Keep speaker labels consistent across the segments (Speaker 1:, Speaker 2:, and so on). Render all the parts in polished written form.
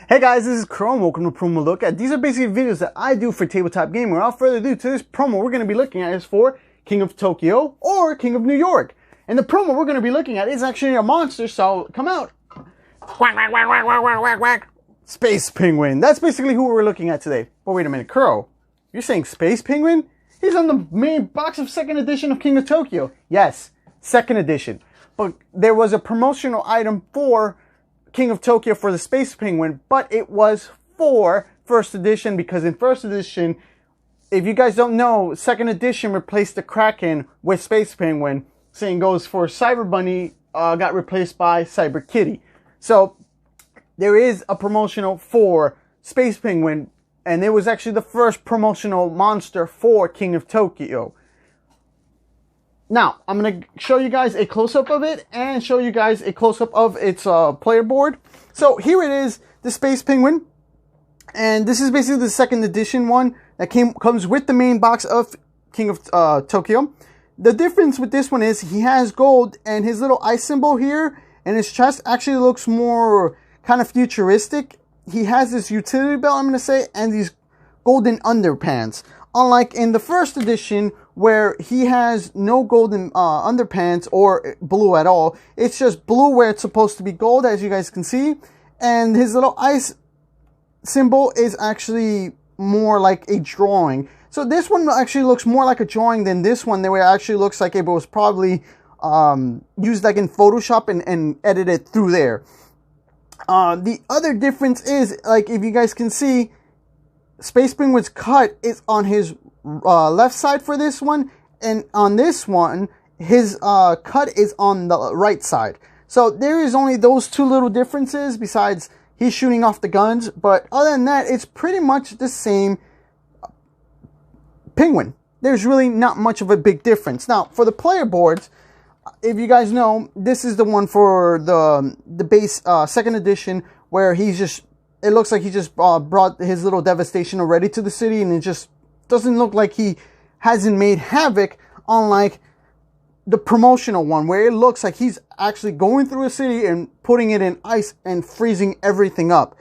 Speaker 1: Hey guys, this is Chrome. Welcome to Promo Look At. These are basically videos that I do for Tabletop Gaming. Without further ado, to this promo we're going to be looking at is for King of Tokyo or King of New York. And the promo we're going to be looking at is actually a monster, so come out. Quack, quack, quack, quack, quack, quack, quack. Space Penguin. That's basically who we're looking at today. But wait a minute, Crow. You're saying Space Penguin? He's on the main box of 2nd edition of King of Tokyo. Yes, 2nd edition. But there was a promotional item for King of Tokyo for the Space Penguin, but it was for 1st edition, because in 1st edition, if you guys don't know, 2nd edition replaced the Kraken with Space Penguin. Same goes for Cyber Bunny, got replaced by Cyber Kitty. So there is a promotional for Space Penguin, and it was actually the first promotional monster for King of Tokyo. Now, I'm going to show you guys a close-up of it and show you guys a close-up of its player board. So here it is, the Space Penguin. And this is basically the 2nd edition one that comes with the main box of King of Tokyo. The difference with this one is he has gold, and his little ice symbol here and his chest actually looks more kind of futuristic. He has this utility belt, I'm going to say, and these golden underpants. Unlike in the 1st edition, where he has no golden underpants or blue at all. It's just blue where it's supposed to be gold, as you guys can see. And his little ice symbol is actually more like a drawing. So this one actually looks more like a drawing than this one, where it actually looks like it was probably used like in Photoshop and edited through there. The other difference is, like, if you guys can see, Space Penguin's cut is on his left side for this one, and on this one his cut is on the right side. So there is only those two little differences, besides he's shooting off the guns, but other than that it's pretty much the same penguin. There's really not much of a big difference. Now for the player boards, if you guys know, this is the one for the base 2nd edition, where it looks like he just brought his little devastation already to the city, and it just doesn't look like he hasn't made havoc, unlike the promotional one, where it looks like he's actually going through a city and putting it in ice and freezing everything up.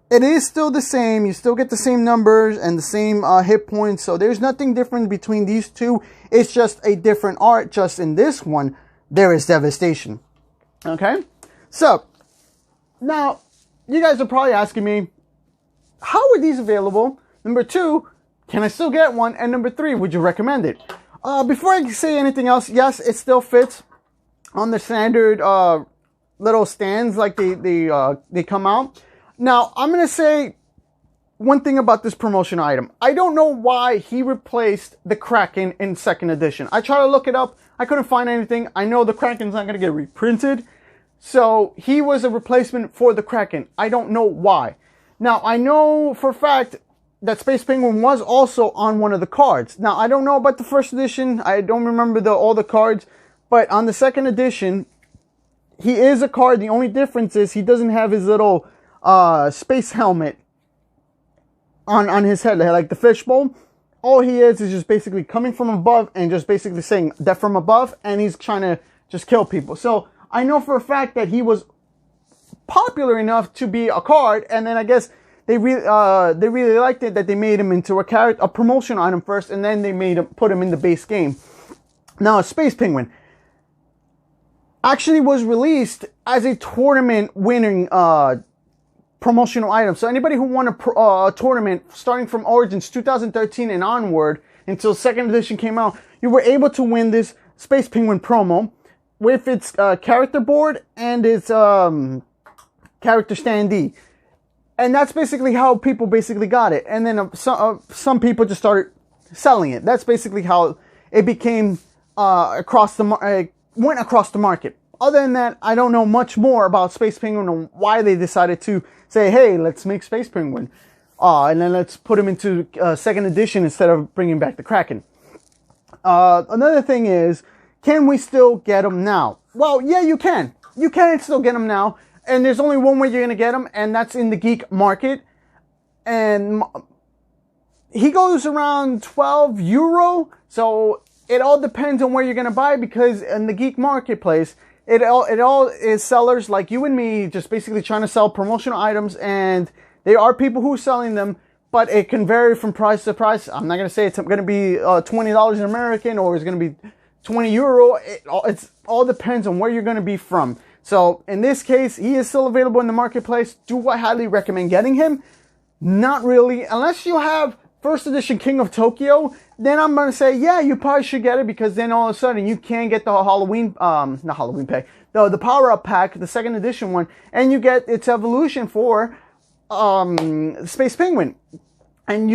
Speaker 1: It is still the same. You still get the same numbers and the same hit points, so there's nothing different between these two. It's just a different art. Just in this one, there is devastation. Okay? So, now, you guys are probably asking me, how are these available? Number 2, can I still get one? And number 3, would you recommend it? Before I say anything else, yes, it still fits on the standard little stands like they come out. Now, I'm going to say one thing about this promotional item. I don't know why he replaced the Kraken in 2nd edition. I tried to look it up. I couldn't find anything. I know the Kraken's not going to get reprinted. So he was a replacement for the Kraken. I don't know why. Now, I know for a fact that Space Penguin was also on one of the cards. Now, I don't know about the 1st edition. I don't remember all the cards. But on the 2nd edition, he is a card. The only difference is he doesn't have his little space helmet on his head, like the fishbowl. All he is just basically coming from above and just basically saying death from above. And he's trying to just kill people. So I know for a fact that he was popular enough to be a card, and then I guess they really liked it that they made him into a promotional item first, and then they put him in the base game. Now, Space Penguin actually was released as a tournament winning promotional item. So anybody who won a tournament starting from Origins 2013 and onward until 2nd edition came out, you were able to win this Space Penguin promo with its character board and its character standee. And that's basically how people basically got it. And then some people just started selling it. That's basically how it became went across the market. Other than that, I don't know much more about Space Penguin and why they decided to say, hey, let's make Space Penguin. And then let's put him into 2nd edition instead of bringing back the Kraken. Another thing is, can we still get them now? Well, yeah, you can. You can still get them now. And there's only one way you're going to get them, and that's in the geek market. And he goes around €12. So it all depends on where you're going to buy, because in the geek marketplace, it all is sellers like you and me just basically trying to sell promotional items, and There are people who are selling them, but it can vary from price to price. I'm not going to say it's going to be $20 in American or it's going to be 20 euro. It all depends on where you're going to be from. So in this case, he is still available in the marketplace. Do I highly recommend getting him? Not really. Unless you have first edition King of Tokyo, then I'm going to say, yeah, you probably should get it, because then all of a sudden you can get the Halloween, not Halloween pack, the power up pack, the second edition one, and you get its evolution for Space Penguin. And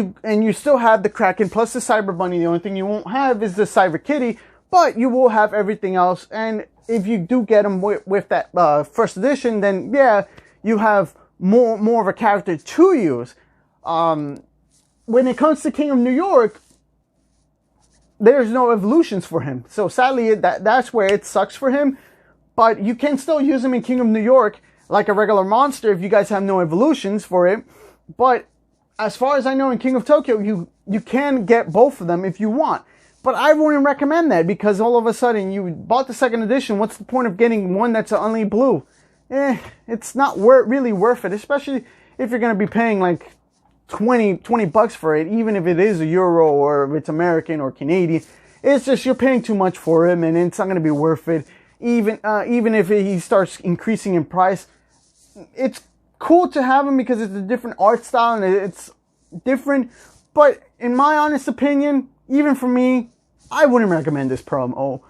Speaker 1: you still have the Kraken plus the Cyber Bunny. The only thing you won't have is the Cyber Kitty, but you will have everything else. And if you do get them with that first edition, then yeah, you have more of a character to use. When it comes to King of New York, there's no evolutions for him. So sadly, that's where it sucks for him. But you can still use him in King of New York like a regular monster if you guys have no evolutions for it. But as far as I know, in King of Tokyo, you can get both of them if you want. But I wouldn't recommend that, because all of a sudden you bought the second edition. What's the point of getting one that's only blue? It's not really worth it, especially if you're going to be paying like 20 bucks for it, even if it is a euro or if it's American or Canadian. It's just you're paying too much for him, and it's not going to be worth it. Even if he starts increasing in price, it's cool to have him because it's a different art style and it's different. But in my honest opinion, even for me, I wouldn't recommend this promo.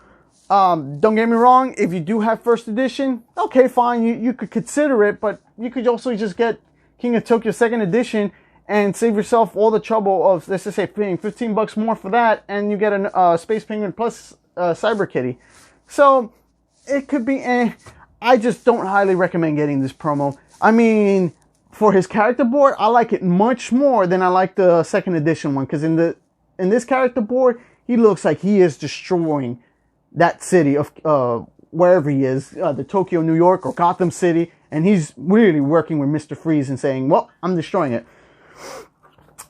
Speaker 1: Don't get me wrong, if you do have first edition, okay, fine, you could consider it, but you could also just get King of Tokyo second edition and save yourself all the trouble of, let's just say, paying 15 bucks more for that, and you get a Space Penguin plus Cyber Kitty. So it could be I just don't highly recommend getting this promo. I mean, for his character board, I like it much more than I like the second edition one, because in this character board, he looks like he is destroying that city of wherever he is, the Tokyo, New York, or Gotham City, and he's really working with Mr. Freeze and saying, well, I'm destroying it.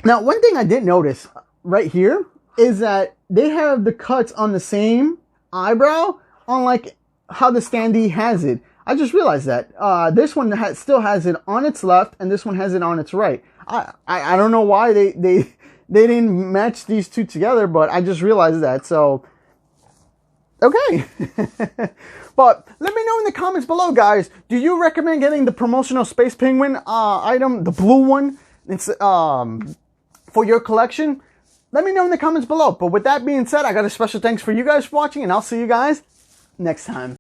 Speaker 1: Now, one thing I did notice right here is that they have the cuts on the same eyebrow, unlike how the standee has it. I just realized that. This one still has it on its left, and this one has it on its right. I don't know why they didn't match these two together, but I just realized that. So, okay. But let me know in the comments below, guys. Do you recommend getting the promotional Space Penguin item, the blue one, it's, for your collection? Let me know in the comments below. But with that being said, I got a special thanks for you guys for watching, and I'll see you guys next time.